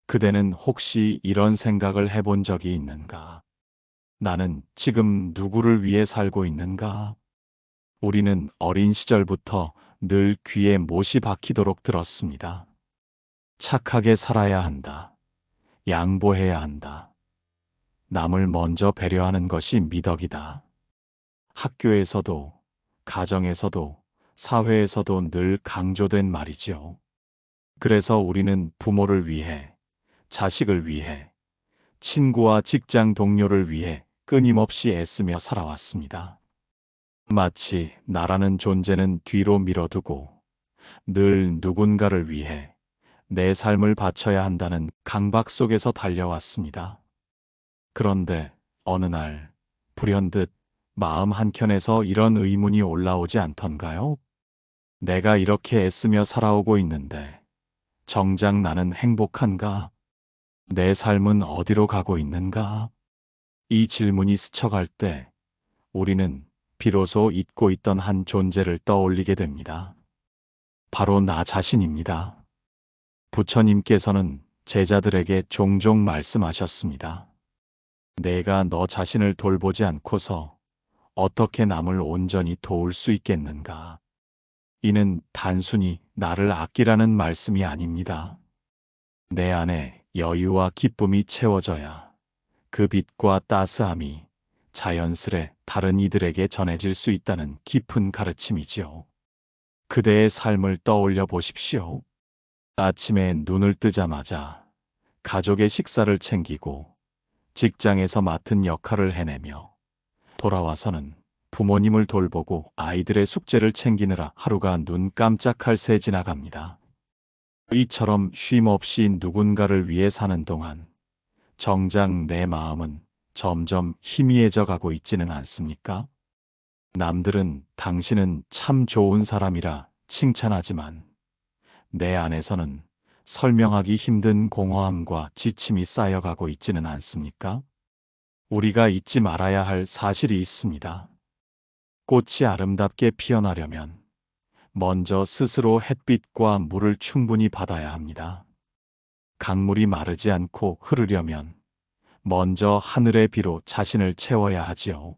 그대는 혹시 이런 생각을 해본 적이 있는가? 나는 지금 누구를 위해 살고 있는가? 우리는 어린 시절부터 늘 귀에 못이 박히도록 들었습니다. 착하게 살아야 한다. 양보해야 한다. 남을 먼저 배려하는 것이 미덕이다. 학교에서도, 가정에서도, 사회에서도 늘 강조된 말이지요. 그래서 우리는 부모를 위해, 자식을 위해, 친구와 직장 동료를 위해 끊임없이 애쓰며 살아왔습니다. 마치 나라는 존재는 뒤로 밀어두고 늘 누군가를 위해 내 삶을 바쳐야 한다는 강박 속에서 달려왔습니다. 그런데 어느 날 불현듯 마음 한켠에서 이런 의문이 올라오지 않던가요? 내가 이렇게 애쓰며 살아오고 있는데 정작 나는 행복한가? 내 삶은 어디로 가고 있는가? 이 질문이 스쳐갈 때 우리는 비로소 잊고 있던 한 존재를 떠올리게 됩니다. 바로 나 자신입니다. 부처님께서는 제자들에게 종종 말씀하셨습니다. 내가 너 자신을 돌보지 않고서 어떻게 남을 온전히 도울 수 있겠는가? 이는 단순히 나를 아끼라는 말씀이 아닙니다. 내 안에 여유와 기쁨이 채워져야 그 빛과 따스함이 자연스레 다른 이들에게 전해질 수 있다는 깊은 가르침이지요. 그대의 삶을 떠올려 보십시오. 아침에 눈을 뜨자마자 가족의 식사를 챙기고 직장에서 맡은 역할을 해내며 돌아와서는 부모님을 돌보고 아이들의 숙제를 챙기느라 하루가 눈 깜짝할 새 지나갑니다. 이처럼 쉼 없이 누군가를 위해 사는 동안 정작 내 마음은 점점 희미해져 가고 있지는 않습니까? 남들은 당신은 참 좋은 사람이라 칭찬하지만 내 안에서는 설명하기 힘든 공허함과 지침이 쌓여가고 있지는 않습니까? 우리가 잊지 말아야 할 사실이 있습니다. 꽃이 아름답게 피어나려면 먼저 스스로 햇빛과 물을 충분히 받아야 합니다. 강물이 마르지 않고 흐르려면 먼저 하늘의 비로 자신을 채워야 하지요.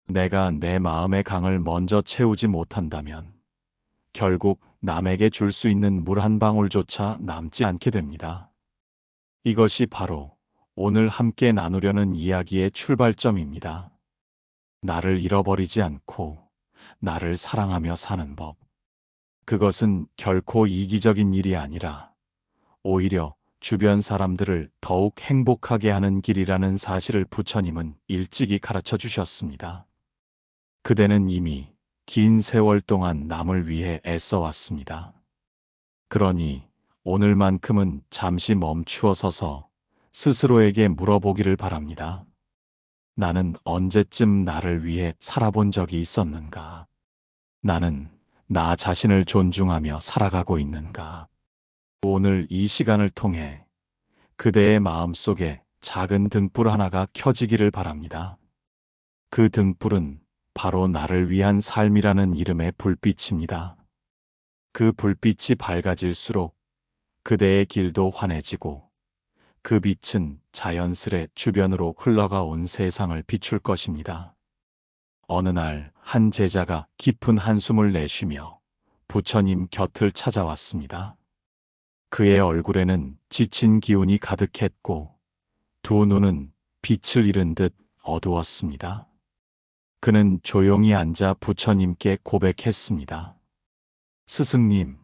내가 내 마음의 강을 먼저 채우지 못한다면 결국 남에게 줄 수 있는 물 한 방울조차 남지 않게 됩니다. 이것이 바로 오늘 함께 나누려는 이야기의 출발점입니다. 나를 잃어버리지 않고 나를 사랑하며 사는 법. 그것은 결코 이기적인 일이 아니라 오히려 주변 사람들을 더욱 행복하게 하는 길이라는 사실을 부처님은 일찍이 가르쳐 주셨습니다. 그대는 이미 긴 세월 동안 남을 위해 애써 왔습니다. 그러니 오늘만큼은 잠시 멈추어 서서 스스로에게 물어보기를 바랍니다. 나는 언제쯤 나를 위해 살아본 적이 있었는가? 나는 나 자신을 존중하며 살아가고 있는가? 오늘 이 시간을 통해 그대의 마음속에 작은 등불 하나가 켜지기를 바랍니다. 그 등불은 바로 나를 위한 삶이라는 이름의 불빛입니다. 그 불빛이 밝아질수록 그대의 길도 환해지고 그 빛은 자연스레 주변으로 흘러가 온 세상을 비출 것입니다. 어느 날 한 제자가 깊은 한숨을 내쉬며 부처님 곁을 찾아왔습니다. 그의 얼굴에는 지친 기운이 가득했고 두 눈은 빛을 잃은 듯 어두웠습니다. 그는 조용히 앉아 부처님께 고백했습니다. 스승님,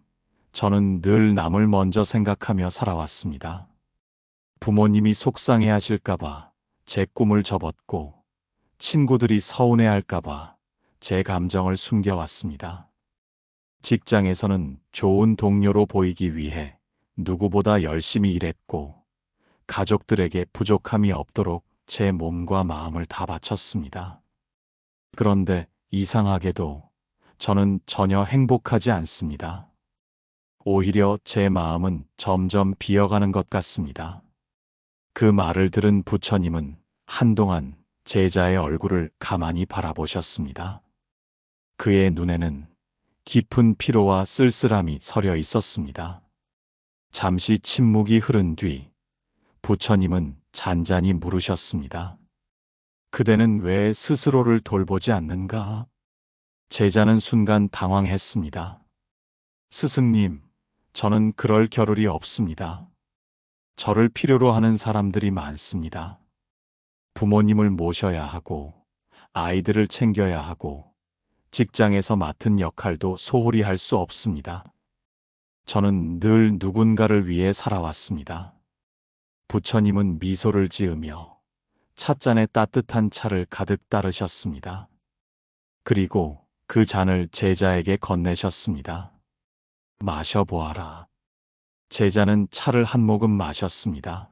저는 늘 남을 먼저 생각하며 살아왔습니다. 부모님이 속상해 하실까봐 제 꿈을 접었고 친구들이 서운해 할까봐 제 감정을 숨겨왔습니다. 직장에서는 좋은 동료로 보이기 위해 누구보다 열심히 일했고 가족들에게 부족함이 없도록 제 몸과 마음을 다 바쳤습니다. 그런데 이상하게도 저는 전혀 행복하지 않습니다. 오히려 제 마음은 점점 비어가는 것 같습니다. 그 말을 들은 부처님은 한동안 제자의 얼굴을 가만히 바라보셨습니다. 그의 눈에는 깊은 피로와 쓸쓸함이 서려 있었습니다. 잠시 침묵이 흐른 뒤 부처님은 잔잔히 물으셨습니다. 그대는 왜 스스로를 돌보지 않는가? 제자는 순간 당황했습니다. 스승님, 저는 그럴 겨를이 없습니다. 저를 필요로 하는 사람들이 많습니다. 부모님을 모셔야 하고, 아이들을 챙겨야 하고, 직장에서 맡은 역할도 소홀히 할 수 없습니다. 저는 늘 누군가를 위해 살아왔습니다. 부처님은 미소를 지으며 찻잔에 따뜻한 차를 가득 따르셨습니다. 그리고 그 잔을 제자에게 건네셨습니다. 마셔보아라. 제자는 차를 한 모금 마셨습니다.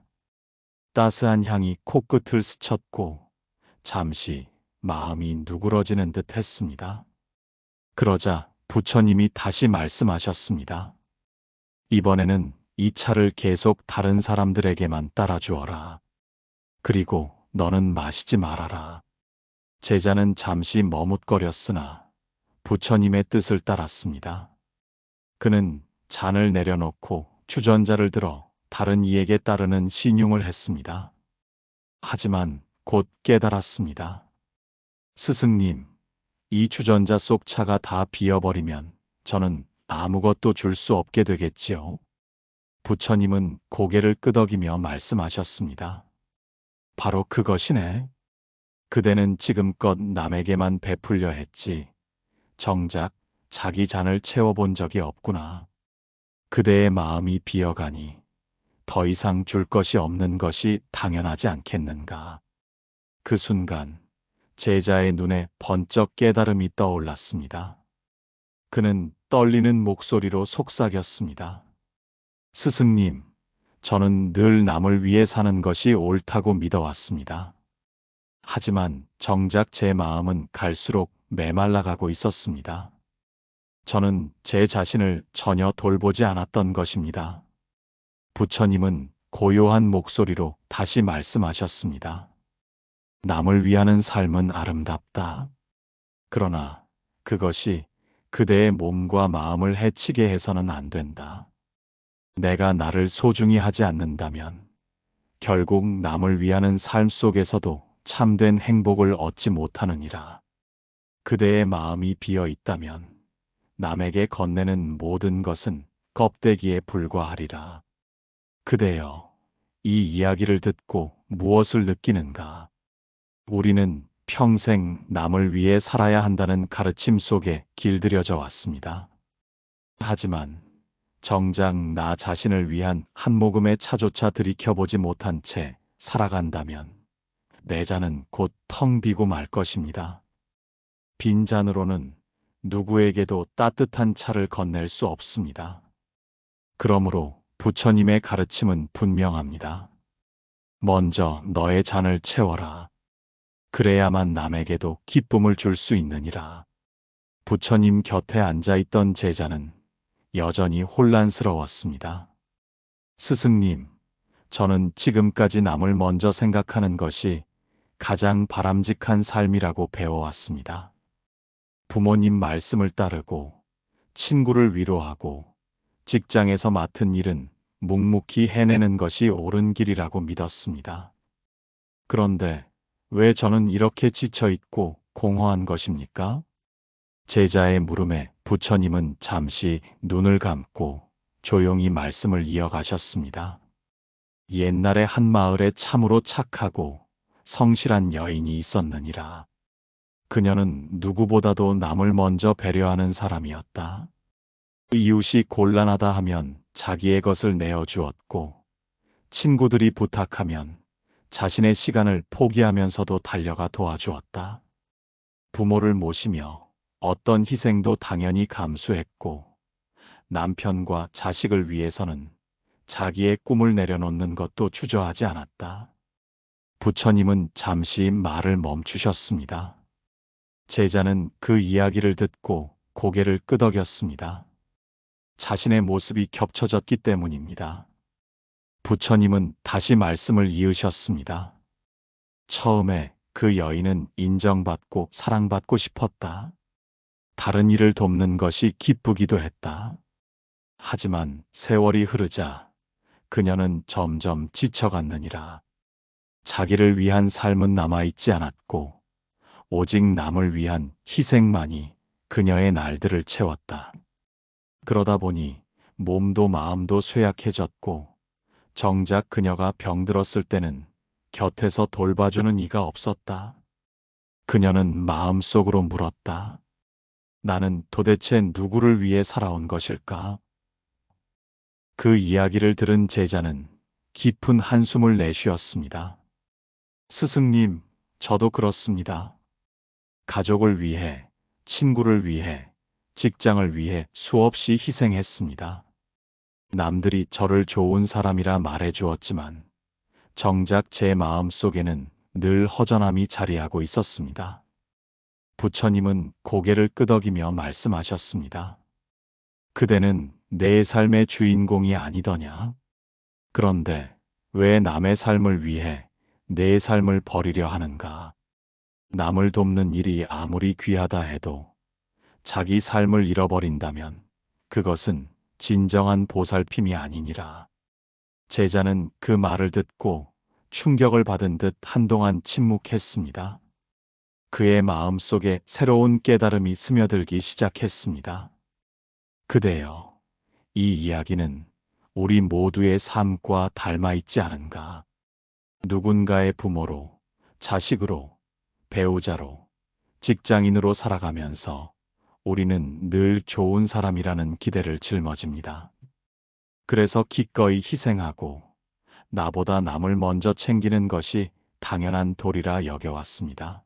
따스한 향이 코끝을 스쳤고 잠시 마음이 누그러지는 듯 했습니다. 그러자 부처님이 다시 말씀하셨습니다. 이번에는 이 차를 계속 다른 사람들에게만 따라주어라. 그리고 너는 마시지 말아라. 제자는 잠시 머뭇거렸으나 부처님의 뜻을 따랐습니다. 그는 잔을 내려놓고 주전자를 들어 다른 이에게 따르는 신용을 했습니다. 하지만 곧 깨달았습니다. 스승님, 이 주전자 속 차가 다 비어버리면 저는 아무것도 줄 수 없게 되겠지요. 부처님은 고개를 끄덕이며 말씀하셨습니다. 바로 그것이네. 그대는 지금껏 남에게만 베풀려 했지 정작 자기 잔을 채워본 적이 없구나. 그대의 마음이 비어가니 더 이상 줄 것이 없는 것이 당연하지 않겠는가. 그 순간 제자의 눈에 번쩍 깨달음이 떠올랐습니다. 그는 떨리는 목소리로 속삭였습니다. 스승님, 저는 늘 남을 위해 사는 것이 옳다고 믿어왔습니다. 하지만 정작 제 마음은 갈수록 메말라가고 있었습니다. 저는 제 자신을 전혀 돌보지 않았던 것입니다. 부처님은 고요한 목소리로 다시 말씀하셨습니다. 남을 위하는 삶은 아름답다. 그러나 그것이 그대의 몸과 마음을 해치게 해서는 안 된다. 내가 나를 소중히 하지 않는다면 결국 남을 위하는 삶 속에서도 참된 행복을 얻지 못하느니라. 그대의 마음이 비어 있다면 남에게 건네는 모든 것은 껍데기에 불과하리라. 그대여, 이 이야기를 듣고 무엇을 느끼는가? 우리는 평생 남을 위해 살아야 한다는 가르침 속에 길들여져 왔습니다. 하지만 정작 나 자신을 위한 한 모금의 차조차 들이켜보지 못한 채 살아간다면 내 잔은 곧 텅 비고 말 것입니다. 빈 잔으로는 누구에게도 따뜻한 차를 건넬 수 없습니다. 그러므로 부처님의 가르침은 분명합니다. 먼저 너의 잔을 채워라. 그래야만 남에게도 기쁨을 줄 수 있느니라. 부처님 곁에 앉아있던 제자는 여전히 혼란스러웠습니다. 스승님, 저는 지금까지 남을 먼저 생각하는 것이 가장 바람직한 삶이라고 배워왔습니다. 부모님 말씀을 따르고 친구를 위로하고 직장에서 맡은 일은 묵묵히 해내는 것이 옳은 길이라고 믿었습니다. 그런데 왜 저는 이렇게 지쳐있고 공허한 것입니까? 제자의 물음에 부처님은 잠시 눈을 감고 조용히 말씀을 이어가셨습니다. 옛날에 한 마을에 참으로 착하고 성실한 여인이 있었느니라. 그녀는 누구보다도 남을 먼저 배려하는 사람이었다. 이웃이 곤란하다 하면 자기의 것을 내어주었고, 친구들이 부탁하면 자신의 시간을 포기하면서도 달려가 도와주었다. 부모를 모시며 어떤 희생도 당연히 감수했고, 남편과 자식을 위해서는 자기의 꿈을 내려놓는 것도 주저하지 않았다. 부처님은 잠시 말을 멈추셨습니다. 제자는 그 이야기를 듣고 고개를 끄덕였습니다. 자신의 모습이 겹쳐졌기 때문입니다. 부처님은 다시 말씀을 이으셨습니다. 처음에 그 여인은 인정받고 사랑받고 싶었다. 다른 이를 돕는 것이 기쁘기도 했다. 하지만 세월이 흐르자 그녀는 점점 지쳐갔느니라. 자기를 위한 삶은 남아있지 않았고 오직 남을 위한 희생만이 그녀의 날들을 채웠다. 그러다 보니 몸도 마음도 쇠약해졌고 정작 그녀가 병들었을 때는 곁에서 돌봐주는 이가 없었다. 그녀는 마음속으로 물었다. 나는 도대체 누구를 위해 살아온 것일까? 그 이야기를 들은 제자는 깊은 한숨을 내쉬었습니다. 스승님, 저도 그렇습니다. 가족을 위해, 친구를 위해, 직장을 위해 수없이 희생했습니다. 남들이 저를 좋은 사람이라 말해 주었지만 정작 제 마음 속에는 늘 허전함이 자리하고 있었습니다. 부처님은 고개를 끄덕이며 말씀하셨습니다. 그대는 내 삶의 주인공이 아니더냐? 그런데 왜 남의 삶을 위해 내 삶을 버리려 하는가? 남을 돕는 일이 아무리 귀하다 해도 자기 삶을 잃어버린다면 그것은 진정한 보살핌이 아니니라. 제자는 그 말을 듣고 충격을 받은 듯 한동안 침묵했습니다. 그의 마음 속에 새로운 깨달음이 스며들기 시작했습니다. 그대여, 이 이야기는 우리 모두의 삶과 닮아 있지 않은가? 누군가의 부모로, 자식으로, 배우자로, 직장인으로 살아가면서 우리는 늘 좋은 사람이라는 기대를 짊어집니다. 그래서 기꺼이 희생하고 나보다 남을 먼저 챙기는 것이 당연한 도리라 여겨왔습니다.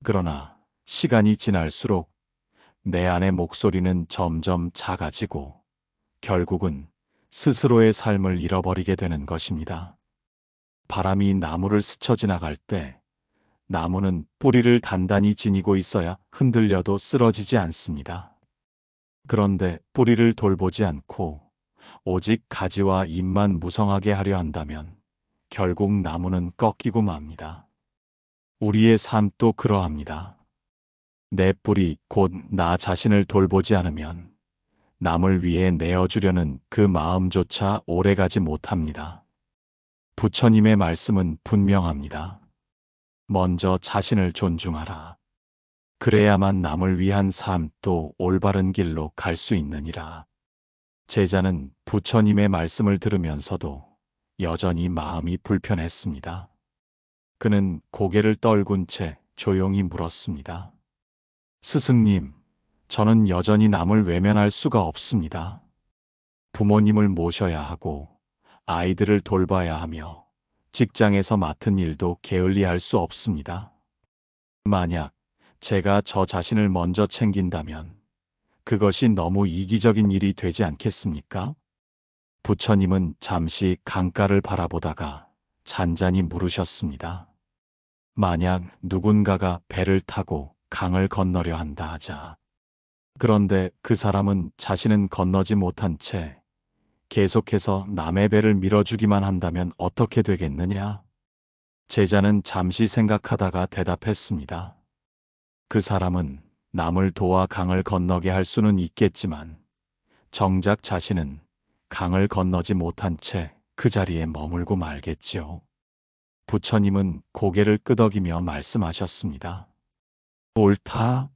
그러나 시간이 지날수록 내 안의 목소리는 점점 작아지고 결국은 스스로의 삶을 잃어버리게 되는 것입니다. 바람이 나무를 스쳐 지나갈 때 나무는 뿌리를 단단히 지니고 있어야 흔들려도 쓰러지지 않습니다. 그런데 뿌리를 돌보지 않고 오직 가지와 잎만 무성하게 하려 한다면 결국 나무는 꺾이고 맙니다. 우리의 삶도 그러합니다. 내 뿌리 곧 나 자신을 돌보지 않으면 남을 위해 내어주려는 그 마음조차 오래가지 못합니다. 부처님의 말씀은 분명합니다. 먼저 자신을 존중하라. 그래야만 남을 위한 삶도 올바른 길로 갈 수 있느니라. 제자는 부처님의 말씀을 들으면서도 여전히 마음이 불편했습니다. 그는 고개를 떨군 채 조용히 물었습니다. 스승님, 저는 여전히 남을 외면할 수가 없습니다. 부모님을 모셔야 하고 아이들을 돌봐야 하며 직장에서 맡은 일도 게을리할 수 없습니다. 만약 제가 저 자신을 먼저 챙긴다면 그것이 너무 이기적인 일이 되지 않겠습니까? 부처님은 잠시 강가를 바라보다가 잔잔히 물으셨습니다. 만약 누군가가 배를 타고 강을 건너려 한다 하자. 그런데 그 사람은 자신은 건너지 못한 채 계속해서 남의 배를 밀어주기만 한다면 어떻게 되겠느냐? 제자는 잠시 생각하다가 대답했습니다. 그 사람은 남을 도와 강을 건너게 할 수는 있겠지만 정작 자신은 강을 건너지 못한 채 그 자리에 머물고 말겠지요. 부처님은 고개를 끄덕이며 말씀하셨습니다. 옳다.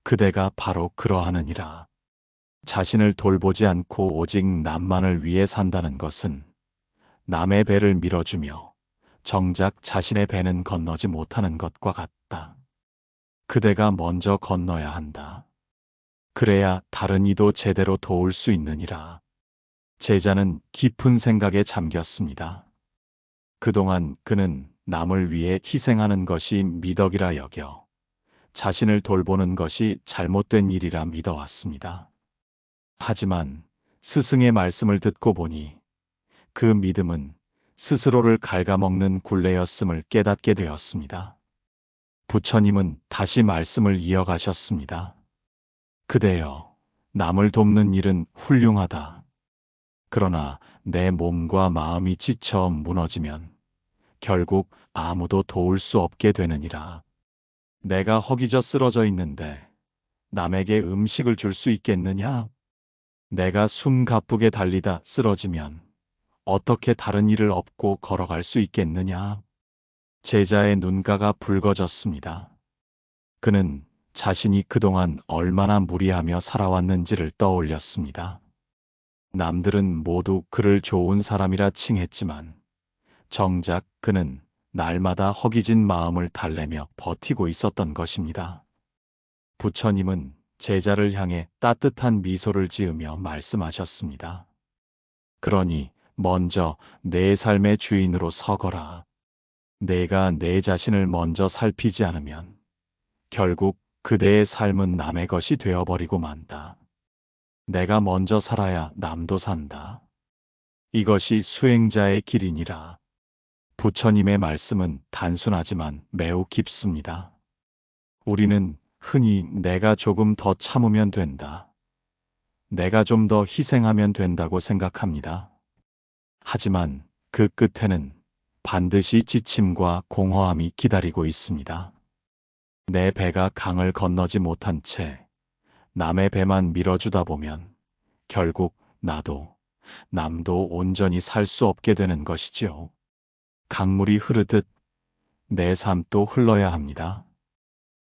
그대가 바로 그러하느니라. 자신을 돌보지 않고 오직 남만을 위해 산다는 것은 남의 배를 밀어주며 정작 자신의 배는 건너지 못하는 것과 같다. 그대가 먼저 건너야 한다. 그래야 다른 이도 제대로 도울 수 있느니라. 제자는 깊은 생각에 잠겼습니다. 그동안 그는 남을 위해 희생하는 것이 미덕이라 여겨 자신을 돌보는 것이 잘못된 일이라 믿어왔습니다. 하지만 스승의 말씀을 듣고 보니 그 믿음은 스스로를 갉아먹는 굴레였음을 깨닫게 되었습니다. 부처님은 다시 말씀을 이어가셨습니다. 그대여, 남을 돕는 일은 훌륭하다. 그러나 내 몸과 마음이 지쳐 무너지면 결국 아무도 도울 수 없게 되느니라. 내가 허기져 쓰러져 있는데 남에게 음식을 줄 수 있겠느냐? 내가 숨 가쁘게 달리다 쓰러지면 어떻게 다른 일을 업고 걸어갈 수 있겠느냐? 제자의 눈가가 붉어졌습니다. 그는 자신이 그동안 얼마나 무리하며 살아왔는지를 떠올렸습니다. 남들은 모두 그를 좋은 사람이라 칭했지만 정작 그는 날마다 허기진 마음을 달래며 버티고 있었던 것입니다. 부처님은 제자를 향해 따뜻한 미소를 지으며 말씀하셨습니다. 그러니 먼저 내 삶의 주인으로 서거라. 내가 내 자신을 먼저 살피지 않으면 결국 그대의 삶은 남의 것이 되어버리고 만다. 내가 먼저 살아야 남도 산다. 이것이 수행자의 길이니라. 부처님의 말씀은 단순하지만 매우 깊습니다. 우리는 흔히 내가 조금 더 참으면 된다. 내가 좀 더 희생하면 된다고 생각합니다. 하지만 그 끝에는 반드시 지침과 공허함이 기다리고 있습니다. 내 배가 강을 건너지 못한 채 남의 배만 밀어주다 보면 결국 나도 남도 온전히 살 수 없게 되는 것이죠. 강물이 흐르듯 내 삶도 흘러야 합니다.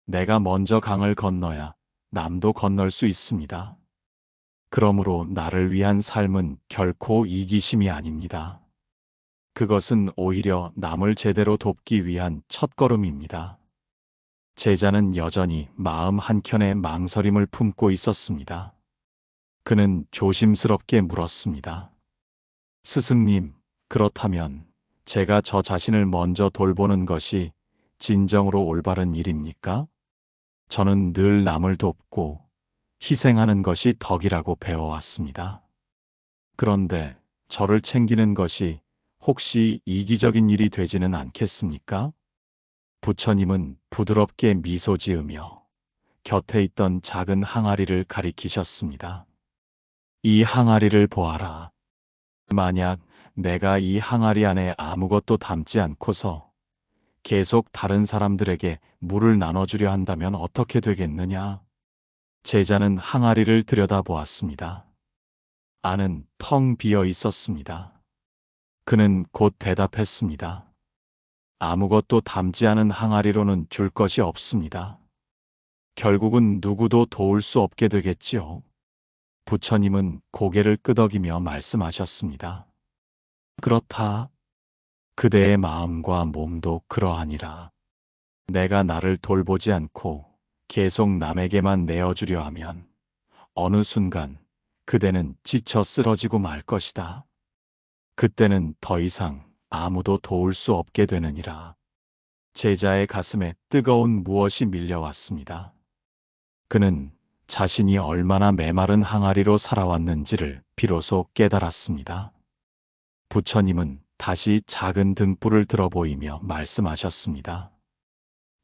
내가 먼저 강을 건너야 남도 건널 수 있습니다. 그러므로 나를 위한 삶은 결코 이기심이 아닙니다. 그것은 오히려 남을 제대로 돕기 위한 첫걸음입니다. 제자는 여전히 마음 한켠에 망설임을 품고 있었습니다. 그는 조심스럽게 물었습니다. 스승님, 그렇다면 제가 저 자신을 먼저 돌보는 것이 진정으로 올바른 일입니까? 저는 늘 남을 돕고 희생하는 것이 덕이라고 배워왔습니다. 그런데 저를 챙기는 것이 혹시 이기적인 일이 되지는 않겠습니까? 부처님은 부드럽게 미소 지으며 곁에 있던 작은 항아리를 가리키셨습니다. 이 항아리를 보아라. 만약 내가 이 항아리 안에 아무것도 담지 않고서 계속 다른 사람들에게 물을 나눠주려 한다면 어떻게 되겠느냐? 제자는 항아리를 들여다보았습니다. 안은 텅 비어 있었습니다. 그는 곧 대답했습니다. 아무것도 담지 않은 항아리로는 줄 것이 없습니다. 결국은 누구도 도울 수 없게 되겠지요. 부처님은 고개를 끄덕이며 말씀하셨습니다. 그렇다. 그대의 마음과 몸도 그러하니라. 내가 나를 돌보지 않고 계속 남에게만 내어주려 하면 어느 순간 그대는 지쳐 쓰러지고 말 것이다. 그때는 더 이상 아무도 도울 수 없게 되느니라. 제자의 가슴에 뜨거운 무엇이 밀려왔습니다. 그는 자신이 얼마나 메마른 항아리로 살아왔는지를 비로소 깨달았습니다. 부처님은 다시 작은 등불을 들어 보이며 말씀하셨습니다.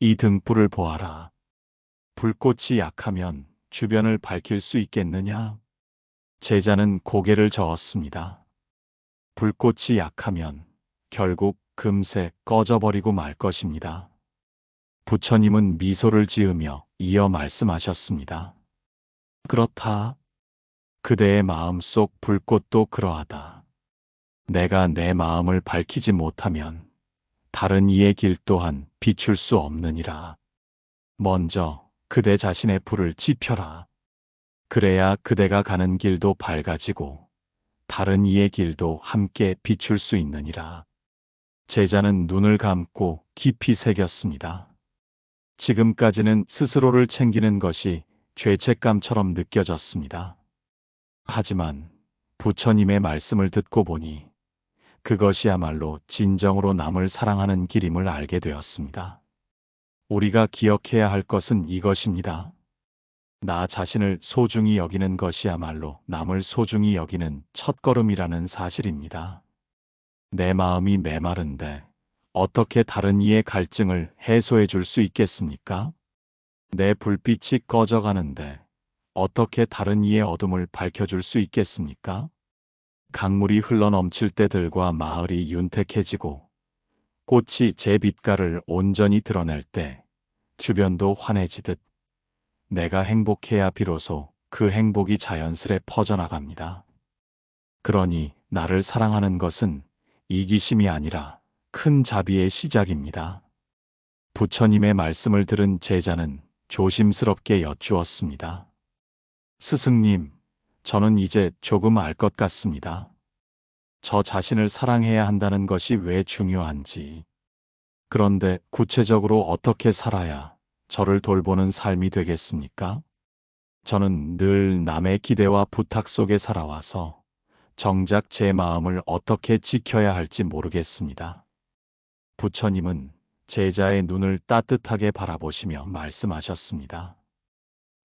이 등불을 보아라. 불꽃이 약하면 주변을 밝힐 수 있겠느냐? 제자는 고개를 저었습니다. 불꽃이 약하면 결국 금세 꺼져버리고 말 것입니다. 부처님은 미소를 지으며 이어 말씀하셨습니다. 그렇다. 그대의 마음속 불꽃도 그러하다. 내가 내 마음을 밝히지 못하면 다른 이의 길 또한 비출 수 없느니라. 먼저 그대 자신의 불을 지펴라. 그래야 그대가 가는 길도 밝아지고 다른 이의 길도 함께 비출 수 있느니라. 제자는 눈을 감고 깊이 새겼습니다. 지금까지는 스스로를 챙기는 것이 죄책감처럼 느껴졌습니다. 하지만 부처님의 말씀을 듣고 보니 그것이야말로 진정으로 남을 사랑하는 길임을 알게 되었습니다. 우리가 기억해야 할 것은 이것입니다. 나 자신을 소중히 여기는 것이야말로 남을 소중히 여기는 첫걸음이라는 사실입니다. 내 마음이 메마른데 어떻게 다른 이의 갈증을 해소해 줄 수 있겠습니까? 내 불빛이 꺼져가는데 어떻게 다른 이의 어둠을 밝혀줄 수 있겠습니까? 강물이 흘러넘칠 때들과 마을이 윤택해지고 꽃이 제 빛깔을 온전히 드러낼 때 주변도 환해지듯 내가 행복해야 비로소 그 행복이 자연스레 퍼져나갑니다. 그러니 나를 사랑하는 것은 이기심이 아니라 큰 자비의 시작입니다. 부처님의 말씀을 들은 제자는 조심스럽게 여쭈었습니다. 스승님, 저는 이제 조금 알 것 같습니다. 저 자신을 사랑해야 한다는 것이 왜 중요한지. 그런데 구체적으로 어떻게 살아야 저를 돌보는 삶이 되겠습니까? 저는 늘 남의 기대와 부탁 속에 살아와서 정작 제 마음을 어떻게 지켜야 할지 모르겠습니다. 부처님은 제자의 눈을 따뜻하게 바라보시며 말씀하셨습니다.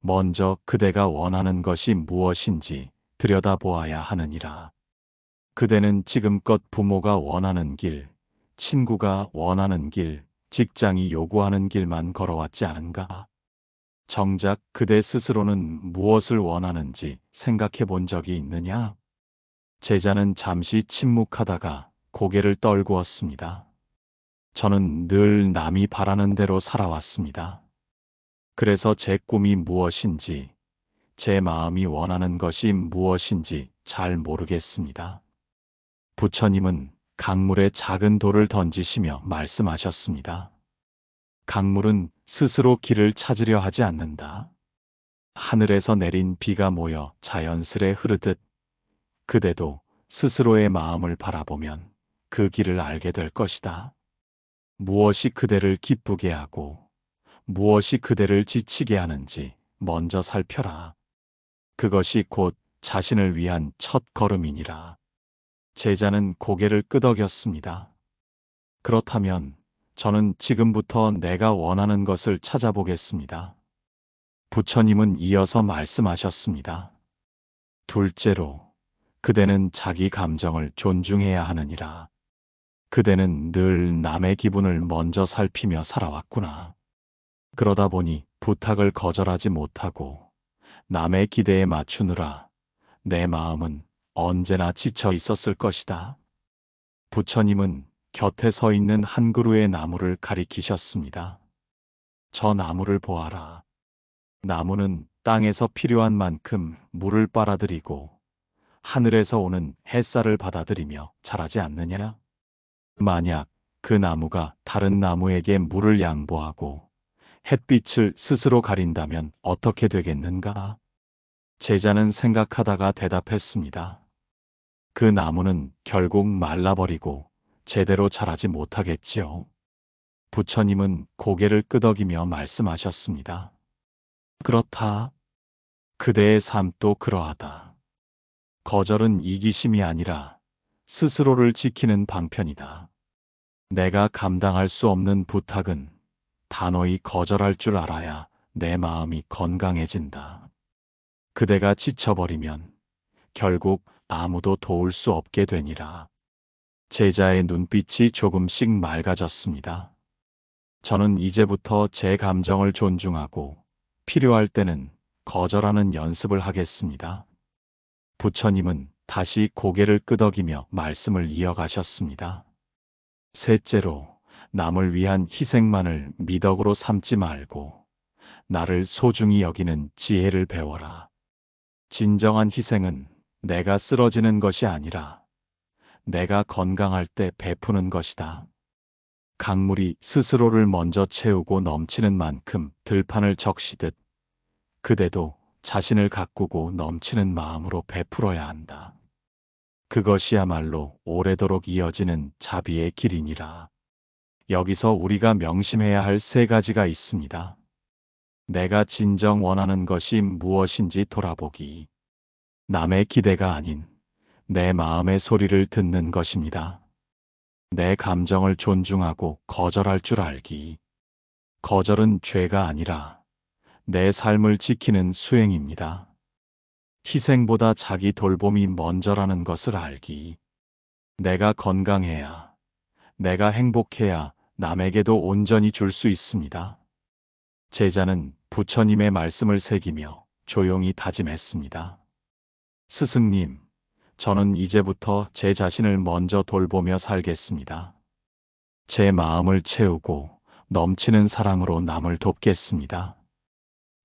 먼저 그대가 원하는 것이 무엇인지 들여다보아야 하느니라. 그대는 지금껏 부모가 원하는 길, 친구가 원하는 길, 직장이 요구하는 길만 걸어왔지 않은가? 정작 그대 스스로는 무엇을 원하는지 생각해 본 적이 있느냐? 제자는 잠시 침묵하다가 고개를 떨구었습니다. 저는 늘 남이 바라는 대로 살아왔습니다. 그래서 제 꿈이 무엇인지, 제 마음이 원하는 것이 무엇인지 잘 모르겠습니다. 부처님은 강물에 작은 돌을 던지시며 말씀하셨습니다. 강물은 스스로 길을 찾으려 하지 않는다. 하늘에서 내린 비가 모여 자연스레 흐르듯 그대도 스스로의 마음을 바라보면 그 길을 알게 될 것이다. 무엇이 그대를 기쁘게 하고 무엇이 그대를 지치게 하는지 먼저 살펴라. 그것이 곧 자신을 위한 첫 걸음이니라. 제자는 고개를 끄덕였습니다. 그렇다면 저는 지금부터 내가 원하는 것을 찾아보겠습니다. 부처님은 이어서 말씀하셨습니다. 둘째로, 그대는 자기 감정을 존중해야 하느니라. 그대는 늘 남의 기분을 먼저 살피며 살아왔구나. 그러다 보니 부탁을 거절하지 못하고 남의 기대에 맞추느라 내 마음은 언제나 지쳐 있었을 것이다. 부처님은 곁에 서 있는 한 그루의 나무를 가리키셨습니다. 저 나무를 보아라. 나무는 땅에서 필요한 만큼 물을 빨아들이고 하늘에서 오는 햇살을 받아들이며 자라지 않느냐? 만약 그 나무가 다른 나무에게 물을 양보하고 햇빛을 스스로 가린다면 어떻게 되겠는가? 제자는 생각하다가 대답했습니다. 그 나무는 결국 말라버리고 제대로 자라지 못하겠지요. 부처님은 고개를 끄덕이며 말씀하셨습니다. 그렇다. 그대의 삶도 그러하다. 거절은 이기심이 아니라 스스로를 지키는 방편이다. 내가 감당할 수 없는 부탁은 단호히 거절할 줄 알아야 내 마음이 건강해진다. 그대가 지쳐버리면 결국 아무도 도울 수 없게 되니라. 제자의 눈빛이 조금씩 맑아졌습니다. 저는 이제부터 제 감정을 존중하고 필요할 때는 거절하는 연습을 하겠습니다. 부처님은 다시 고개를 끄덕이며 말씀을 이어가셨습니다. 셋째로, 남을 위한 희생만을 미덕으로 삼지 말고 나를 소중히 여기는 지혜를 배워라. 진정한 희생은 내가 쓰러지는 것이 아니라 내가 건강할 때 베푸는 것이다. 강물이 스스로를 먼저 채우고 넘치는 만큼 들판을 적시듯 그대도 자신을 가꾸고 넘치는 마음으로 베풀어야 한다. 그것이야말로 오래도록 이어지는 자비의 길이니라. 여기서 우리가 명심해야 할 세 가지가 있습니다. 내가 진정 원하는 것이 무엇인지 돌아보기. 남의 기대가 아닌 내 마음의 소리를 듣는 것입니다. 내 감정을 존중하고 거절할 줄 알기. 거절은 죄가 아니라 내 삶을 지키는 수행입니다. 희생보다 자기 돌봄이 먼저라는 것을 알기. 내가 건강해야, 내가 행복해야 남에게도 온전히 줄 수 있습니다. 제자는 부처님의 말씀을 새기며 조용히 다짐했습니다. 스승님, 저는 이제부터 제 자신을 먼저 돌보며 살겠습니다. 제 마음을 채우고 넘치는 사랑으로 남을 돕겠습니다.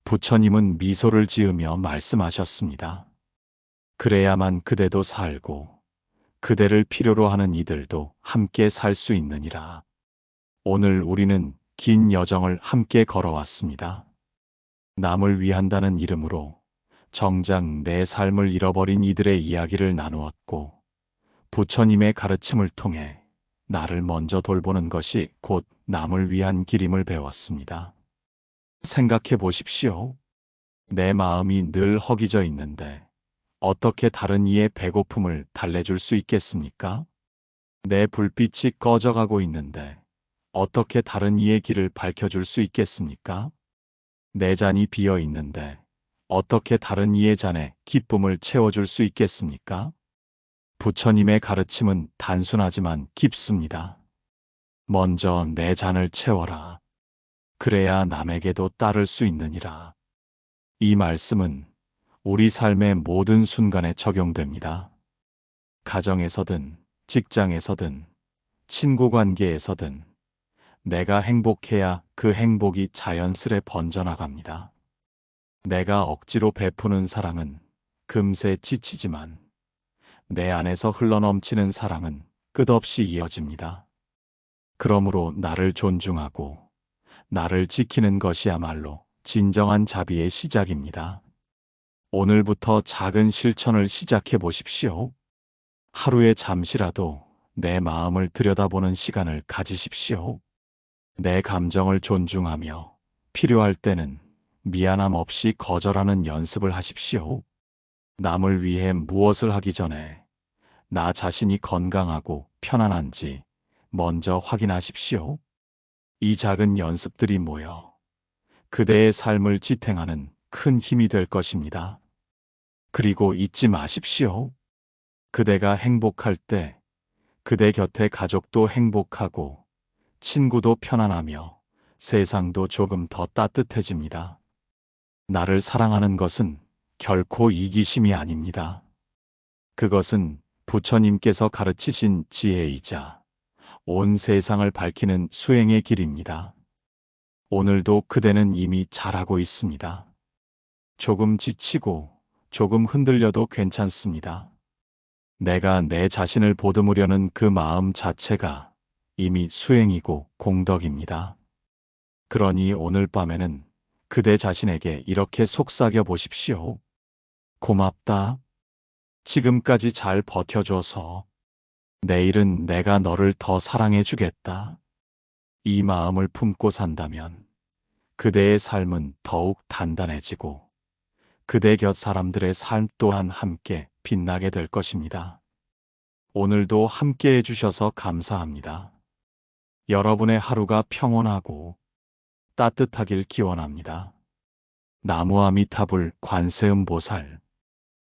부처님은 미소를 지으며 말씀하셨습니다. 그래야만 그대도 살고 그대를 필요로 하는 이들도 함께 살 수 있느니라. 오늘 우리는 긴 여정을 함께 걸어왔습니다. 남을 위한다는 이름으로 정작 내 삶을 잃어버린 이들의 이야기를 나누었고, 부처님의 가르침을 통해 나를 먼저 돌보는 것이 곧 남을 위한 길임을 배웠습니다. 생각해 보십시오. 내 마음이 늘 허기져 있는데 어떻게 다른 이의 배고픔을 달래줄 수 있겠습니까? 내 불빛이 꺼져가고 있는데 어떻게 다른 이의 길을 밝혀줄 수 있겠습니까? 내 잔이 비어 있는데 어떻게 다른 이의 잔에 기쁨을 채워줄 수 있겠습니까? 부처님의 가르침은 단순하지만 깊습니다. 먼저 내 잔을 채워라. 그래야 남에게도 따를 수 있느니라. 이 말씀은 우리 삶의 모든 순간에 적용됩니다. 가정에서든, 직장에서든, 친구 관계에서든, 내가 행복해야 그 행복이 자연스레 번져나갑니다. 내가 억지로 베푸는 사랑은 금세 지치지만, 내 안에서 흘러넘치는 사랑은 끝없이 이어집니다. 그러므로 나를 존중하고 나를 지키는 것이야말로 진정한 자비의 시작입니다. 오늘부터 작은 실천을 시작해 보십시오. 하루에 잠시라도 내 마음을 들여다보는 시간을 가지십시오. 내 감정을 존중하며 필요할 때는 미안함 없이 거절하는 연습을 하십시오. 남을 위해 무엇을 하기 전에 나 자신이 건강하고 편안한지 먼저 확인하십시오. 이 작은 연습들이 모여 그대의 삶을 지탱하는 큰 힘이 될 것입니다. 그리고 잊지 마십시오. 그대가 행복할 때 그대 곁에 가족도 행복하고 친구도 편안하며 세상도 조금 더 따뜻해집니다. 나를 사랑하는 것은 결코 이기심이 아닙니다. 그것은 부처님께서 가르치신 지혜이자 온 세상을 밝히는 수행의 길입니다. 오늘도 그대는 이미 잘하고 있습니다. 조금 지치고 조금 흔들려도 괜찮습니다. 내가 내 자신을 보듬으려는 그 마음 자체가 이미 수행이고 공덕입니다. 그러니 오늘 밤에는 그대 자신에게 이렇게 속삭여 보십시오. 고맙다. 지금까지 잘 버텨줘서. 내일은 내가 너를 더 사랑해 주겠다. 이 마음을 품고 산다면 그대의 삶은 더욱 단단해지고 그대 곁 사람들의 삶 또한 함께 빛나게 될 것입니다. 오늘도 함께 해주셔서 감사합니다. 여러분의 하루가 평온하고 따뜻하길 기원합니다. 나무아미타불 관세음보살